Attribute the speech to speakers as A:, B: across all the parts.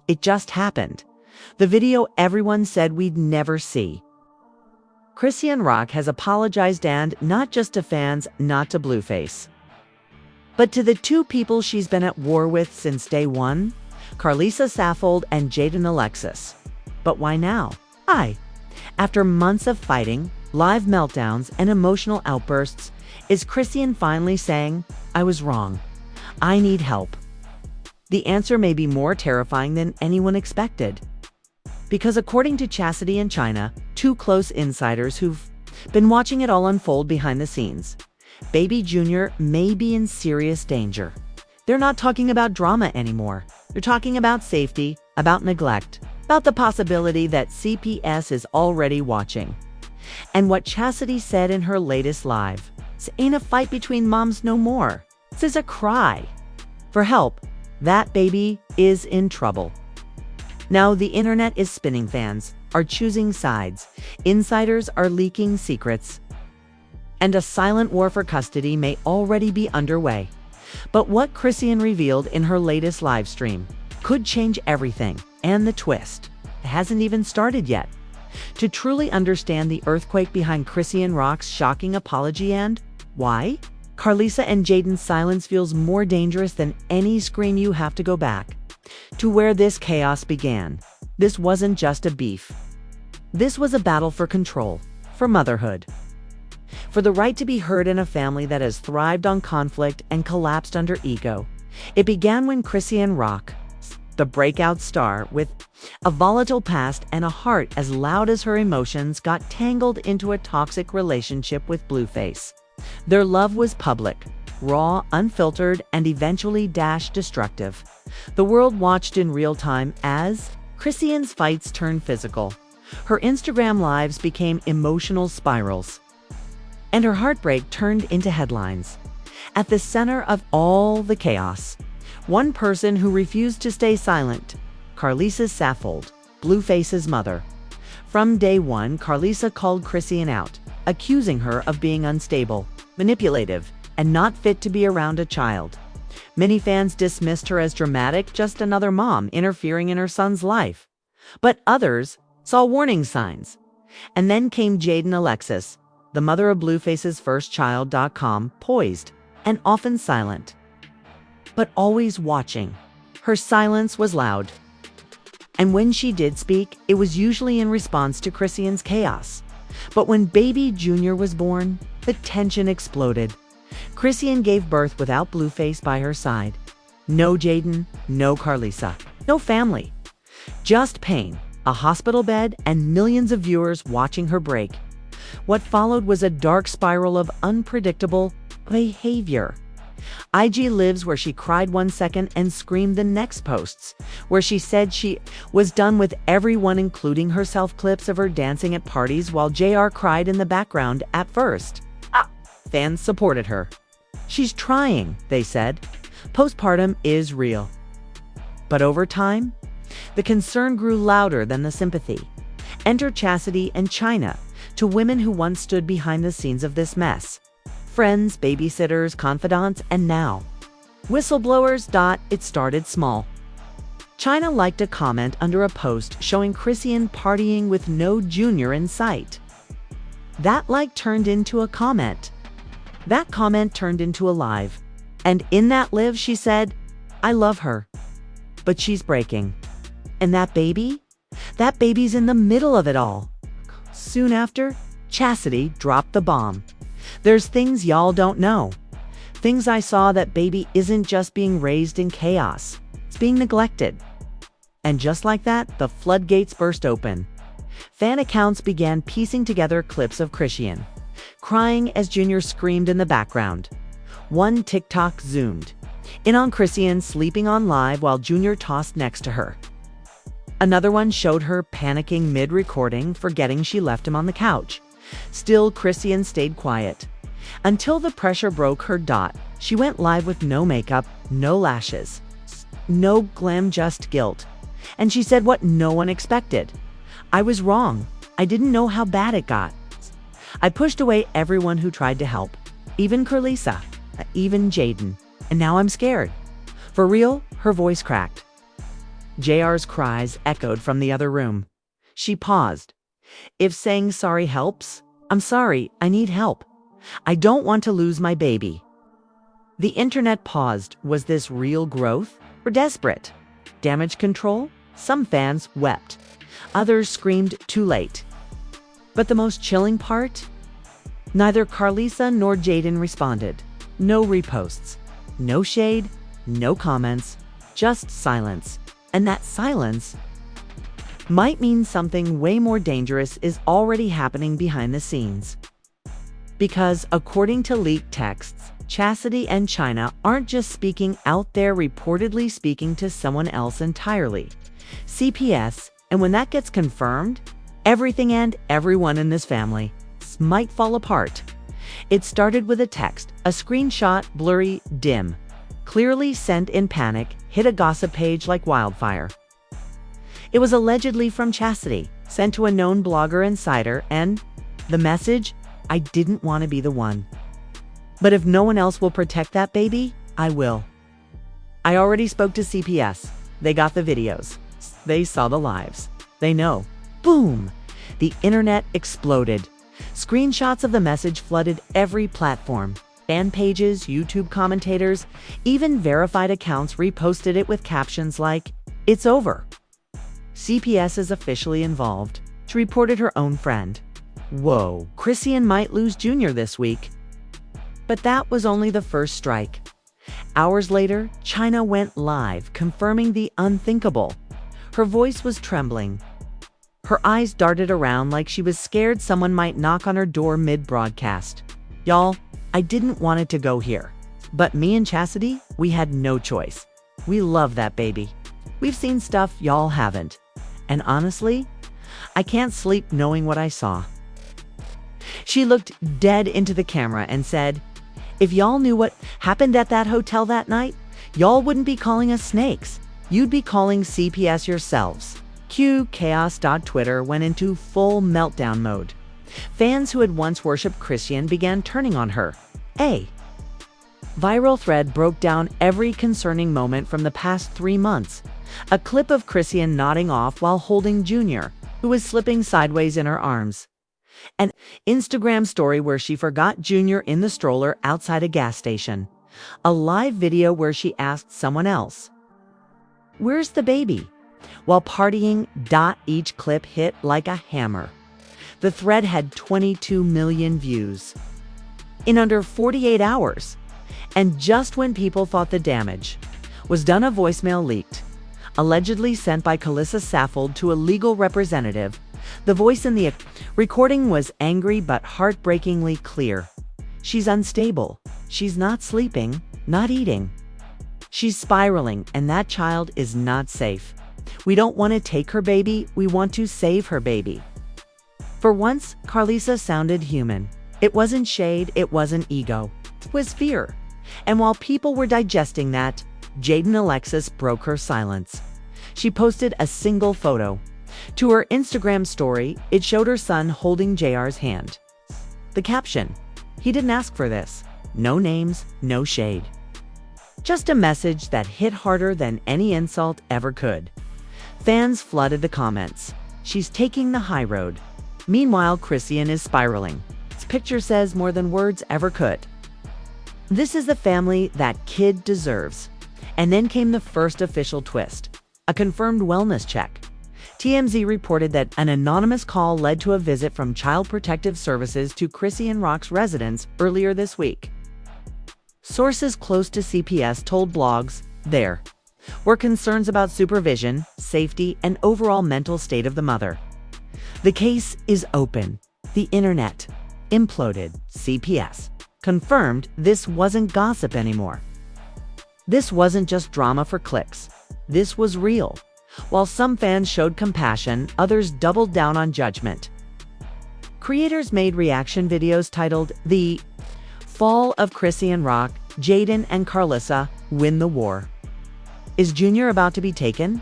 A: It just happened. The video everyone said we'd never see. Chrisean Rock has apologized, and not just to fans, not to Blueface, but to the two people she's been at war with since day one, Karlissa and Jaidyn Alexis. But why now? After months of fighting, live meltdowns, and emotional outbursts, is Chrisean finally saying, "I was wrong. I need help"? The answer may be more terrifying than anyone expected. Because according to Chasity and Chyna, two close insiders who've been watching it all unfold behind the scenes, baby Junior may be in serious danger. They're not talking about drama anymore. They're talking about safety, about neglect, about the possibility that CPS is already watching. And what Chasity said in her latest live, "This ain't a fight between moms no more. This is a cry for help. That baby is in trouble." Now the internet is spinning. Fans are choosing sides. Insiders are leaking secrets. And a silent war for custody may already be underway. But what Chrisean revealed in her latest live stream could change everything. And the twist hasn't even started yet. To truly understand the earthquake behind Chrisean Rock's shocking apology and why Karlissa and Jaidyn's silence feels more dangerous than any scream, you have to go back to where this chaos began. This wasn't just a beef. This was a battle for control, for motherhood, for the right to be heard in a family that has thrived on conflict and collapsed under ego. It began when Chrisean Rock, the breakout star with a volatile past and a heart as loud as her emotions, got tangled into a toxic relationship with Blueface. Their love was public, raw, unfiltered, and eventually destructive. The world watched in real time as Chrisean's fights turned physical. Her Instagram lives became emotional spirals, and her heartbreak turned into headlines. At the center of all the chaos, one person who refused to stay silent: Karlissa, Blueface's mother. From day one, Karlissa called Chrisean out, accusing her of being unstable, manipulative, and not fit to be around a child. Many fans dismissed her as dramatic, just another mom interfering in her son's life. But others saw warning signs. And then came Jaidyn Alexis, the mother of Blueface's first child. Poised and often silent, but always watching. Her silence was loud. And when she did speak, it was usually in response to Chrisean's chaos. But when baby Junior was born, the tension exploded. Chrisean gave birth without Blueface by her side. No Jaidyn, no Karlissa, no family. Just pain, a hospital bed, and millions of viewers watching her break. What followed was a dark spiral of unpredictable behavior. IG lives where she cried one second and screamed the next. Posts where she said she was done with everyone, including herself. Clips of her dancing at parties while JR cried in the background. At first, fans supported her. She's trying, they said. Postpartum is real. But over time, the concern grew louder than the sympathy. Enter Chasity and Chyna, two women who once stood behind the scenes of this mess. Friends, babysitters, confidants, and now whistleblowers. It started small. Chyna liked a comment under a post showing Chrisean partying with no Junior in sight. That like turned into a comment. That comment turned into a live. And in that live, she said, "I love her, but she's breaking. And that baby's in the middle of it all." Soon after, Chasity dropped the bomb. "There's things y'all don't know. Things I saw. That baby isn't just being raised in chaos. It's being neglected." And just like that, the floodgates burst open. Fan accounts began piecing together clips of Chrisean crying as Junior screamed in the background. One TikTok zoomed in on Chrisean sleeping on live while Junior tossed next to her. Another one showed her panicking mid-recording, forgetting she left him on the couch. Still, Chrisean stayed quiet until the pressure broke her. She went live with no makeup, no lashes, no glam, just guilt. And she said what no one expected: "I was wrong. I didn't know how bad it got. I pushed away everyone who tried to help, even Karlissa, even Jaidyn. And now I'm scared." For real, her voice cracked. JR's cries echoed from the other room. She paused. If saying sorry helps, I'm sorry, I need help. I don't want to lose my baby. The internet paused. Was this real growth or desperate? Damage control? Some fans wept. Others screamed too late. But the most chilling part? Neither Karlissa nor Jaidyn responded. No reposts. No shade. No comments. Just silence. And that silence might mean something way more dangerous is already happening behind the scenes. Because according to leaked texts, Chasity and Chyna aren't just speaking out, they're reportedly speaking to someone else entirely. CPS, and when that gets confirmed, everything and everyone in this family might fall apart. It started with a text, a screenshot, blurry, dim, clearly sent in panic, hit a gossip page like wildfire. It was allegedly from Chasity, sent to a known blogger insider, and the message, I didn't want to be the one. But if no one else will protect that baby, I will. I already spoke to CPS. They got the videos. They saw the lives. They know. Boom! The internet exploded. Screenshots of the message flooded every platform. Fan pages, YouTube commentators, even verified accounts reposted it with captions like, "It's over." CPS is officially involved. She reported her own friend. Whoa, Chrisean might lose Junior this week. But that was only the first strike. Hours later, Chyna went live, confirming the unthinkable. Her voice was trembling. Her eyes darted around like she was scared someone might knock on her door mid-broadcast. Y'all, I didn't want it to go here. But me and Chasity, we had no choice. We love that baby. We've seen stuff y'all haven't. And honestly, I can't sleep knowing what I saw. She looked dead into the camera and said, if y'all knew what happened at that hotel that night, y'all wouldn't be calling us snakes. You'd be calling CPS yourselves. Cue chaos. Twitter went into full meltdown mode. Fans who had once worshipped Chrisean began turning on her. A viral thread broke down every concerning moment from the past 3 months. A clip of Chrisean nodding off while holding Junior, who was slipping sideways in her arms. An Instagram story where she forgot Junior in the stroller outside a gas station. A live video where she asked someone else, "Where's the baby?" while partying. Each clip hit like a hammer. The thread had 22 million views in under 48 hours. And just when people thought the damage was done, a voicemail leaked, allegedly sent by Karlissa to a legal representative. The voice in the recording was angry but heartbreakingly clear. She's unstable. She's not sleeping, not eating. She's spiraling, and that child is not safe. We don't want to take her baby, we want to save her baby. For once, Karlissa sounded human. It wasn't shade, it wasn't ego. It was fear. And while people were digesting that, Jaidyn Alexis broke her silence. She posted a single photo. To her Instagram story, it showed her son holding JR's hand. The caption, "He didn't ask for this." No names, no shade. Just a message that hit harder than any insult ever could. Fans flooded the comments. She's taking the high road. Meanwhile, Chrisean is spiraling. His picture says more than words ever could. This is the family that kid deserves. And then came the first official twist, a confirmed wellness check. TMZ reported that an anonymous call led to a visit from Child Protective Services to Chrisean Rock's residence earlier this week. Sources close to CPS told blogs there were concerns about supervision, safety, and overall mental state of the mother. The case is open. The internet imploded. CPS confirmed this wasn't gossip anymore. This wasn't just drama for clicks. This was real. While some fans showed compassion, others doubled down on judgment. Creators made reaction videos titled "The Fall of Chrisean Rock, Jaidyn and Karlissa Win the War." Is Junior about to be taken?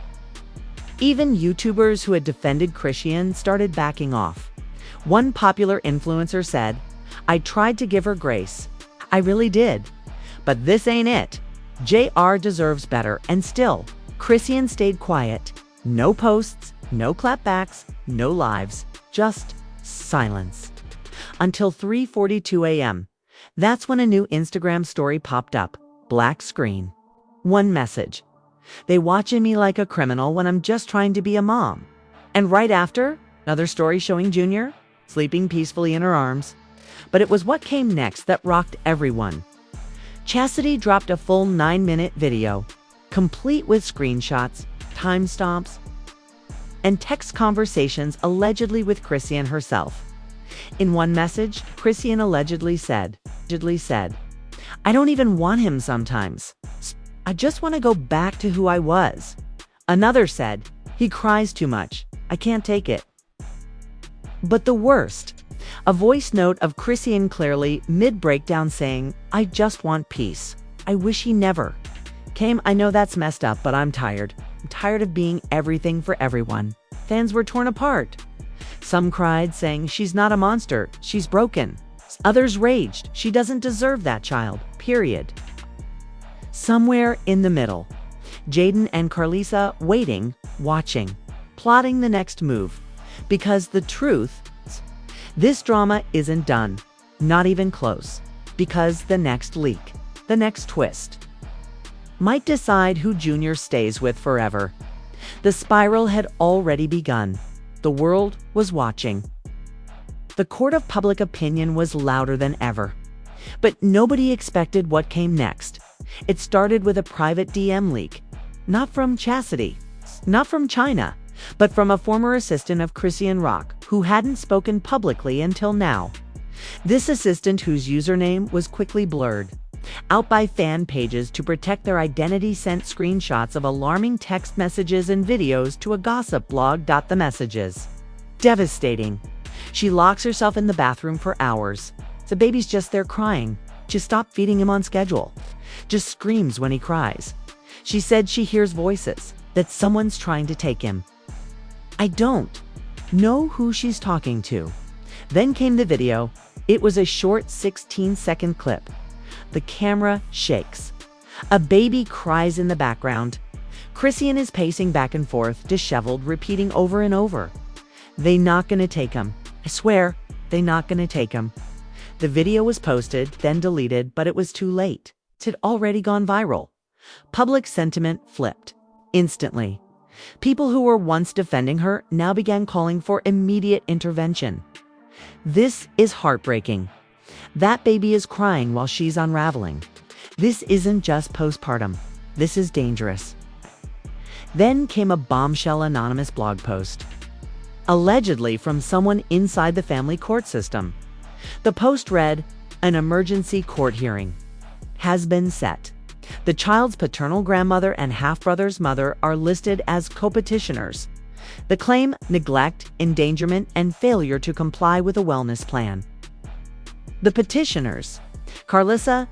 A: Even YouTubers who had defended Chrisean started backing off. One popular influencer said, "I tried to give her grace. I really did. But this ain't it. JR deserves better." And still, Chrisean stayed quiet. No posts, no clapbacks, no lives, just silence. Until 3:42 a.m. That's when a new Instagram story popped up. Black screen. One message. They watching me like a criminal when I'm just trying to be a mom. And right after, another story showing Junior sleeping peacefully in her arms. But it was what came next that rocked everyone. Chasity dropped a full 9-minute video, complete with screenshots, timestamps, and text conversations allegedly with Chrisean herself. In one message, Chrisean allegedly said, "I don't even want him sometimes. I just want to go back to who I was." Another said, "He cries too much. I can't take it." But the worst, a voice note of Chrisean clearly mid-breakdown saying, "I just want peace. I wish he never came. I know that's messed up, but I'm tired. I'm tired of being everything for everyone." Fans were torn apart. Some cried, saying, "She's not a monster. She's broken." Others raged, "She doesn't deserve that child, period." Somewhere in the middle, Jaidyn and Karlissa waiting, watching, plotting the next move. Because the truth, this drama isn't done, not even close. Because the next leak, the next twist, might decide who Junior stays with forever. The spiral had already begun. The world was watching. The court of public opinion was louder than ever. But nobody expected what came next. It started with a private DM leak. Not from Chasity, not from Chyna, but from a former assistant of Chrisean Rock who hadn't spoken publicly until now. This assistant, whose username was quickly blurred out by fan pages to protect their identity, sent screenshots of alarming text messages and videos to a gossip blog. The messages. Devastating. She locks herself in the bathroom for hours. The baby's just there crying. Just stop feeding him on schedule. Just screams when he cries. She said she hears voices, that someone's trying to take him. I don't know who she's talking to. Then came the video. It was a short 16-second clip. The camera shakes. A baby cries in the background. Chrisean is pacing back and forth, disheveled, repeating over and over, "They not gonna take him. I swear, they not gonna take him." The video was posted, then deleted, but it was too late. It had already gone viral. Public sentiment flipped instantly. People who were once defending her now began calling for immediate intervention. This is heartbreaking. That baby is crying while she's unraveling. This isn't just postpartum. This is dangerous. Then came a bombshell anonymous blog post, allegedly from someone inside the family court system. The post read, "An emergency court hearing has been set. The child's paternal grandmother and half-brother's mother are listed as co-petitioners. The claim: neglect, endangerment, and failure to comply with a wellness plan. The petitioners: Karlissa,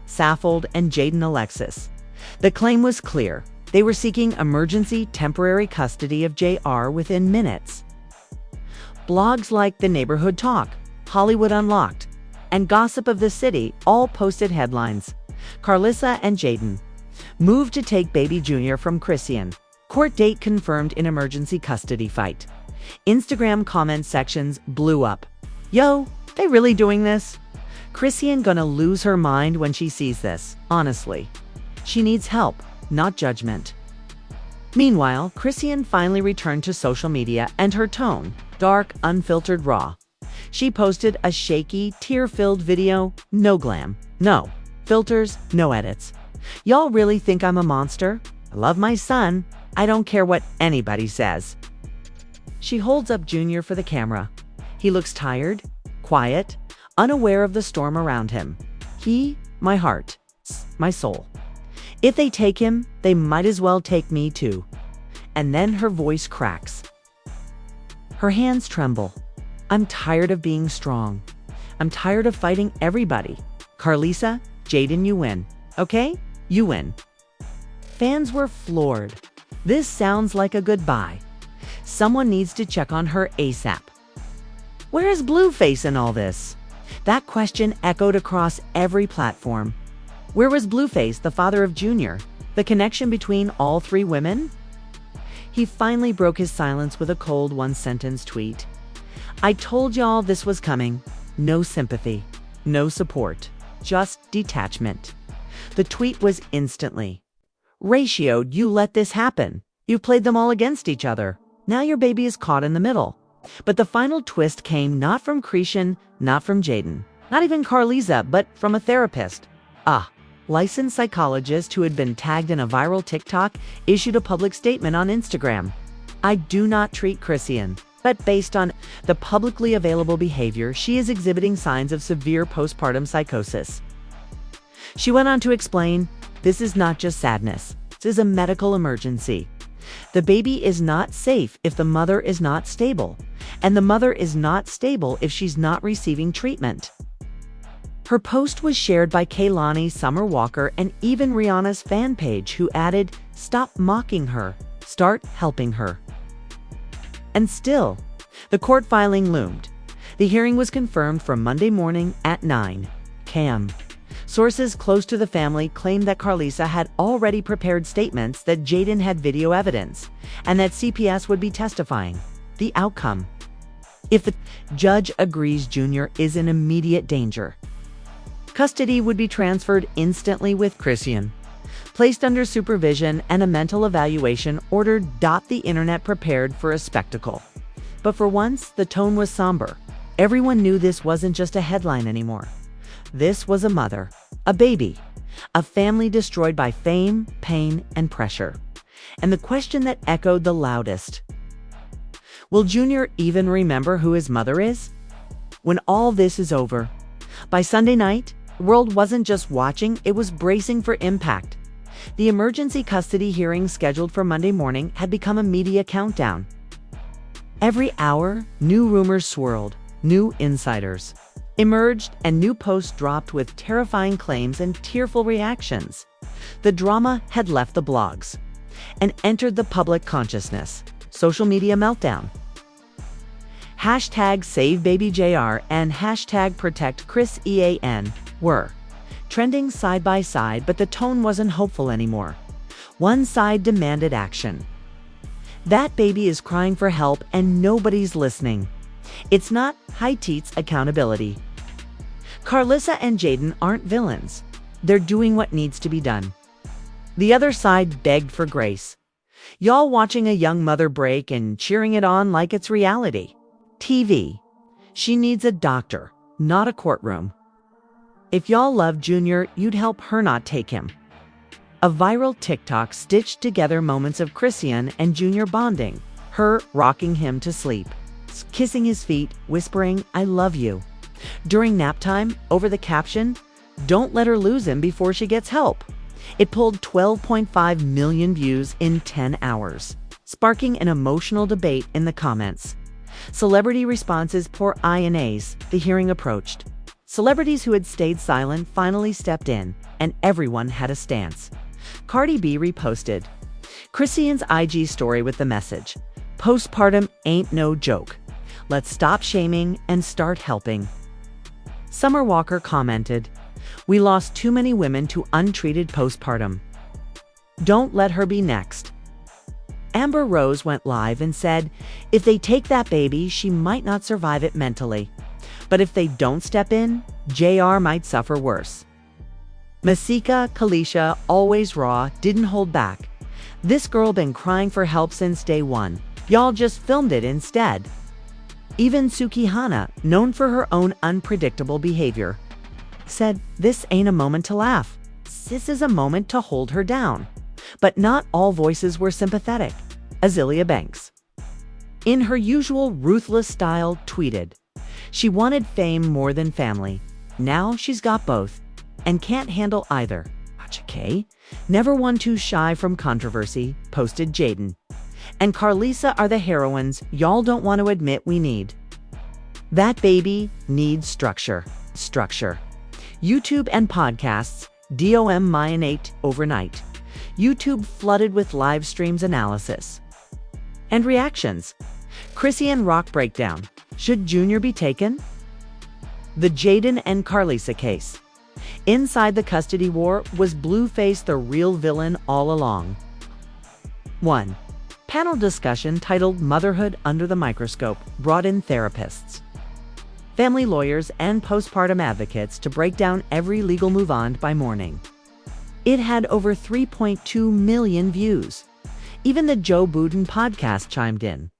A: and Jaidyn Alexis. The claim was clear. They were seeking emergency temporary custody of JR within minutes." Blogs like The Neighborhood Talk, Hollywood Unlocked, and Gossip of the City all posted headlines. Karlissa and Jaidyn moved to take baby Junior from Chrisean. Court date confirmed in emergency custody fight. Instagram comment sections blew up. "Yo, they really doing this? Chrisean gonna lose her mind when she sees this, honestly. She needs help, not judgment." Meanwhile, Chrisean finally returned to social media, and her tone, dark, unfiltered, raw. She posted a shaky, tear-filled video. No glam, no filters, no edits. "Y'all really think I'm a monster? I love my son. I don't care what anybody says." She holds up Junior for the camera. He looks tired, quiet, unaware of the storm around him. "He, my heart, my soul. If they take him, they might as well take me too." And then her voice cracks. Her hands tremble. "I'm tired of being strong. I'm tired of fighting everybody. Karlissa, Jaidyn, you win. Okay? You win." Fans were floored. This sounds like a goodbye. Someone needs to check on her ASAP. Where is Blueface in all this? That question echoed across every platform. Where was Blueface, the father of Junior? The connection between all three women? He finally broke his silence with a cold one-sentence tweet. "I told y'all this was coming. No sympathy, no support, just detachment." The tweet was instantly ratioed. "You let this happen. You've played them all against each other. Now your baby is caught in the middle." But the final twist came not from Chrisean, not from Jaidyn, not even Karlissa, but from a therapist. Licensed psychologist who had been tagged in a viral TikTok issued a public statement on Instagram. "I do not treat Chrisean, but based on the publicly available behavior, she is exhibiting signs of severe postpartum psychosis." She went on to explain, "This is not just sadness. This is a medical emergency. The baby is not safe if the mother is not stable, and the mother is not stable if she's not receiving treatment." Her post was shared by Kehlani, Summer Walker, and even Rihanna's fan page, who added, "Stop mocking her. Start helping her." And still, the court filing loomed. The hearing was confirmed for Monday morning at 9 a.m. Sources close to the family claimed that Karlissa had already prepared statements, that Jaidyn had video evidence, and that CPS would be testifying. The outcome: if the judge agrees Junior is in immediate danger, custody would be transferred instantly, with Chrisean placed under supervision and a mental evaluation ordered. The internet prepared for a spectacle. But for once, the tone was somber. Everyone knew this wasn't just a headline anymore. This was a mother, a baby, a family destroyed by fame, pain, and pressure. And the question that echoed the loudest: will Junior even remember who his mother is when all this is over? By Sunday night, the world wasn't just watching, it was bracing for impact. The emergency custody hearing scheduled for Monday morning had become a media countdown. Every hour, new rumors swirled, new insiders emerged, and new posts dropped with terrifying claims and tearful reactions. The drama had left the blogs and entered the public consciousness. Social media meltdown. #SaveBabyJR and #ProtectChrisEan were trending side by side, but the tone wasn't hopeful anymore. One side demanded action. "That baby is crying for help and nobody's listening. It's not high teats accountability." Karlissa and Jaidyn aren't villains. They're doing what needs to be done. The other side begged for grace. "Y'all watching a young mother break and cheering it on like it's reality TV. She needs a doctor, not a courtroom. If y'all love Junior, you'd help her, not take him." A viral TikTok stitched together moments of Chrisean and Junior bonding, her rocking him to sleep, kissing his feet, whispering, "I love you," during nap time, over the caption, "Don't let her lose him before she gets help." It pulled 12.5 million views in 10 hours, sparking an emotional debate in the comments. Celebrity responses pour INAs. The hearing approached. Celebrities who had stayed silent finally stepped in, and everyone had a stance. Cardi B reposted Chrisean's IG story with the message, "Postpartum ain't no joke. Let's stop shaming and start helping." Summer Walker commented, "We lost too many women to untreated postpartum. Don't let her be next." Amber Rose went live and said, "If they take that baby, she might not survive it mentally. But if they don't step in, JR might suffer worse." Masika Karlissa, always raw, didn't hold back. "This girl been crying for help since day one. Y'all just filmed it instead." Even Sukihana, known for her own unpredictable behavior, said, "This ain't a moment to laugh. This is a moment to hold her down." But not all voices were sympathetic. Azealia Banks, in her usual ruthless style, tweeted, "She wanted fame more than family. Now she's got both and can't handle either. Okay, never one too shy from controversy," posted Jaidyn. "And Karlissa are the heroines y'all don't want to admit we need. That baby needs structure. Structure." YouTube and podcasts, DOM Mayanate overnight. YouTube flooded with live streams, analysis, and reactions. Chrisean Rock breakdown. Should Junior be taken? The Jaidyn and Karlissa case. Inside the custody war, was Blueface the real villain all along? 1. panel discussion titled Motherhood Under the Microscope brought in therapists, family lawyers, and postpartum advocates to break down every legal move on by morning. It had over 3.2 million views. Even the Joe Budden podcast chimed in.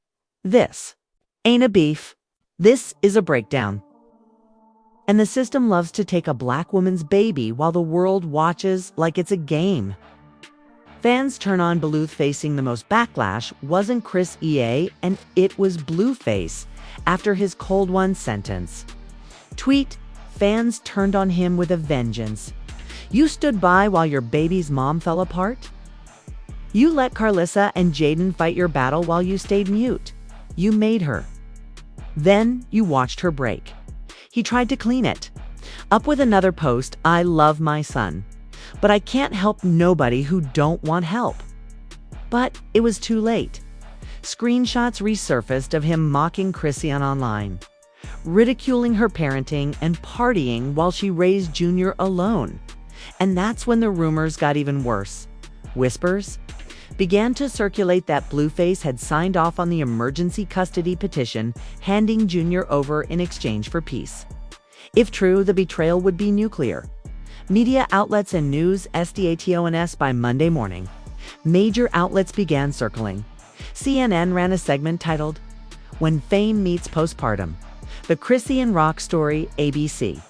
A: This ain't a beef. This is a breakdown. And the system loves to take a black woman's baby while the world watches like it's a game. Fans turn on Blueface, facing the most backlash wasn't Chris EA, and it was Blueface after his cold one sentence. Tweet, fans turned on him with a vengeance. You stood by while your baby's mom fell apart? You let Karlissa and Jaidyn fight your battle while you stayed mute. You made her. Then you watched her break. He tried to clean it. Up with another post, I love my son, but I can't help nobody who don't want help. But it was too late. Screenshots resurfaced of him mocking Chrisean online, ridiculing her parenting and partying while she raised Junior alone. And that's when the rumors got even worse. Whispers began to circulate that Blueface had signed off on the emergency custody petition, handing Junior over in exchange for peace. If true, the betrayal would be nuclear. Media outlets and news SDATONS by Monday morning. Major outlets began circling. CNN ran a segment titled, When Fame Meets Postpartum, the Chrisean Rock Story, ABC.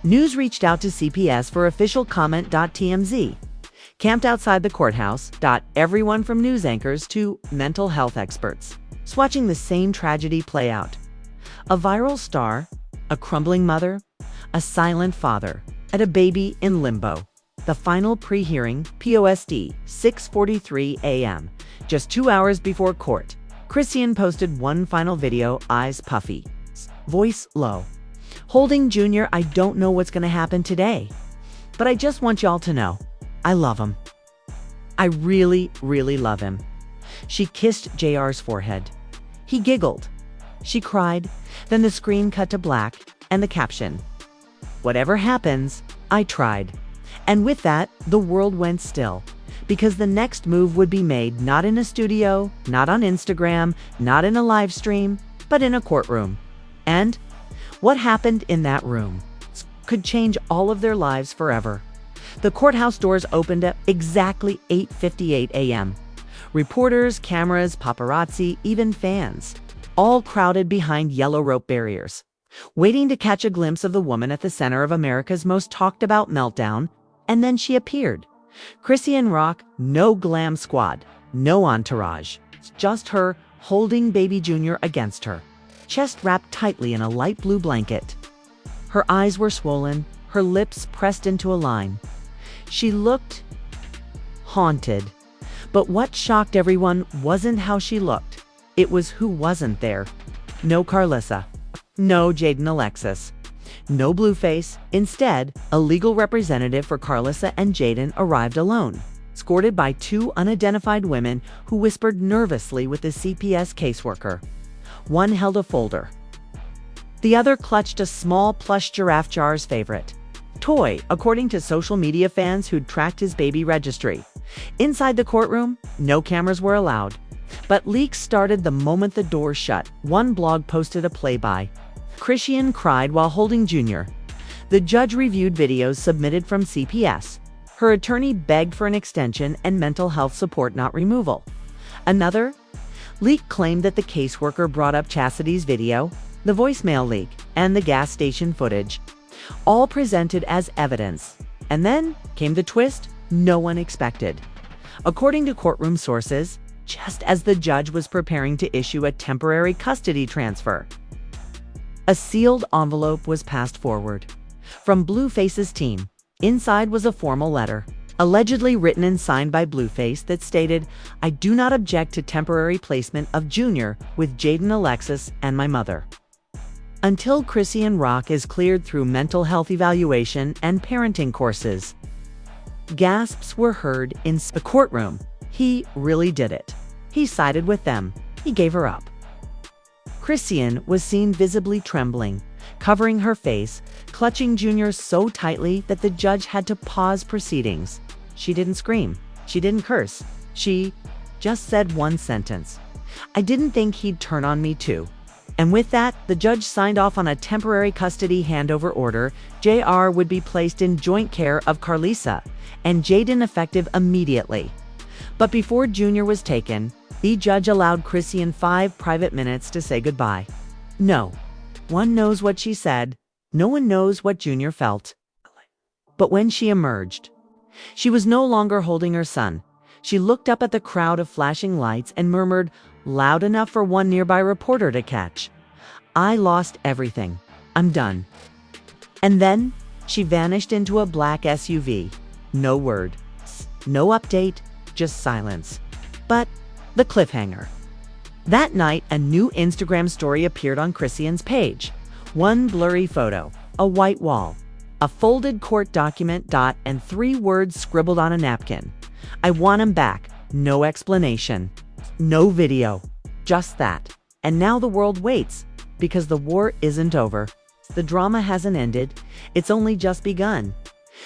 A: News reached out to CPS for official comment. TMZ. Camped outside the courthouse. Everyone from news anchors to mental health experts, watching the same tragedy play out. A viral star, a crumbling mother, a silent father, and a baby in limbo. The final pre-hearing, POSD, 6:43 a.m., just 2 hours before court. Chrisean posted one final video, eyes puffy, voice low. Holding Junior, I don't know what's going to happen today, but I just want y'all to know, I love him. I really, really love him. She kissed JR's forehead. He giggled. She cried. Then the screen cut to black and the caption, Whatever happens, I tried. And with that, the world went still, because the next move would be made not in a studio, not on Instagram, not in a live stream, but in a courtroom. And what happened in that room could change all of their lives forever. The courthouse doors opened at exactly 8:58 a.m. Reporters, cameras, paparazzi, even fans, all crowded behind yellow rope barriers, waiting to catch a glimpse of the woman at the center of America's most talked about meltdown. And then she appeared. Chrisean Rock, no glam squad, no entourage, just her holding baby Junior against her, chest wrapped tightly in a light blue blanket. Her eyes were swollen, her lips pressed into a line. She looked haunted. But what shocked everyone wasn't how she looked. It was who wasn't there. No Karlissa. No Jaidyn Alexis. No Blueface. Instead, a legal representative for Karlissa and Jaidyn arrived alone, escorted by two unidentified women who whispered nervously with the CPS caseworker. One held a folder. The other clutched a small plush giraffe, Jar's favorite toy, according to social media fans who'd tracked his baby registry. Inside the courtroom, no cameras were allowed. But leaks started the moment the doors shut. One blog posted a play-by. Chrisean cried while holding Junior. The judge reviewed videos submitted from CPS. Her attorney begged for an extension and mental health support, not removal. Another leak claimed that the caseworker brought up Chastity's video, the voicemail leak, and the gas station footage, all presented as evidence. And then came the twist no one expected. According to courtroom sources, just as the judge was preparing to issue a temporary custody transfer, a sealed envelope was passed forward from Blueface's team. Inside was a formal letter, allegedly written and signed by Blueface, that stated, I do not object to temporary placement of Junior with Jaidyn Alexis and my mother, until Chrisean Rock is cleared through mental health evaluation and parenting courses. Gasps were heard in the courtroom. He really did it. He sided with them. He gave her up. Chrisean was seen visibly trembling, covering her face, clutching Junior so tightly that the judge had to pause proceedings. She didn't scream. She didn't curse. She just said one sentence. I didn't think he'd turn on me too. And with that, the judge signed off on a temporary custody handover order. JR would be placed in joint care of Karlissa and Jaidyn effective immediately. But before Junior was taken, the judge allowed Chrisean 5 private minutes to say goodbye. No one knows what she said. No one knows what Junior felt. But when she emerged, she was no longer holding her son. She looked up at the crowd of flashing lights and murmured, loud enough for one nearby reporter to catch, "I lost everything. I'm done." And then she vanished into a black SUV. No word, no update, just silence. But the cliffhanger. That night, a new Instagram story appeared on Chrisean's page. One blurry photo, a white wall, a folded court document, and 3 words scribbled on a napkin. "I want him back." No explanation. No video. Just that. And now the world waits, because the war isn't over. The drama hasn't ended. It's only just begun.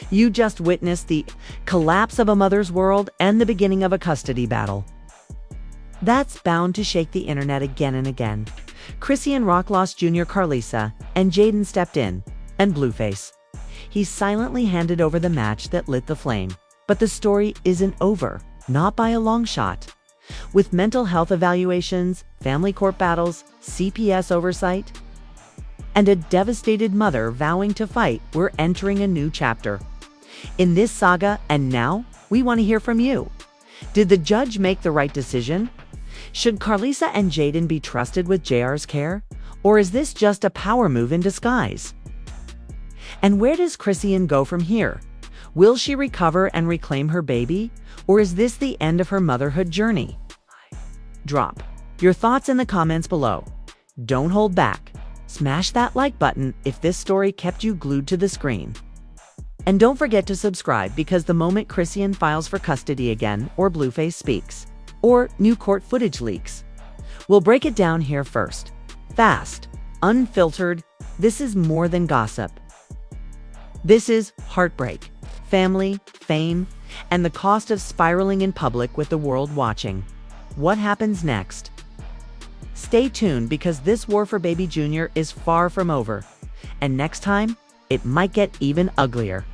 A: You just witnessed the collapse of a mother's world and the beginning of a custody battle. That's bound to shake the internet again and again. Chrisean Rock lost Junior Karlissa, and Jaidyn stepped in, and Blueface. He silently handed over the match that lit the flame. But the story isn't over, not by a long shot. With mental health evaluations, family court battles, CPS oversight, and a devastated mother vowing to fight, we're entering a new chapter in this saga. And now, we want to hear from you. Did the judge make the right decision? Should Karlissa and Jaidyn be trusted with JR's care? Or is this just a power move in disguise? And where does Chrisean go from here? Will she recover and reclaim her baby? Or is this the end of her motherhood journey? Drop your thoughts in the comments below. Don't hold back. Smash that like button if this story kept you glued to the screen. And don't forget to subscribe, because the moment Chrisean files for custody again, or Blueface speaks, or new court footage leaks, we'll break it down here first. Fast, unfiltered. This is more than gossip. This is heartbreak, family, fame, and the cost of spiraling in public with the world watching. What happens next? Stay tuned, because this war for baby Junior is far from over. And next time, it might get even uglier.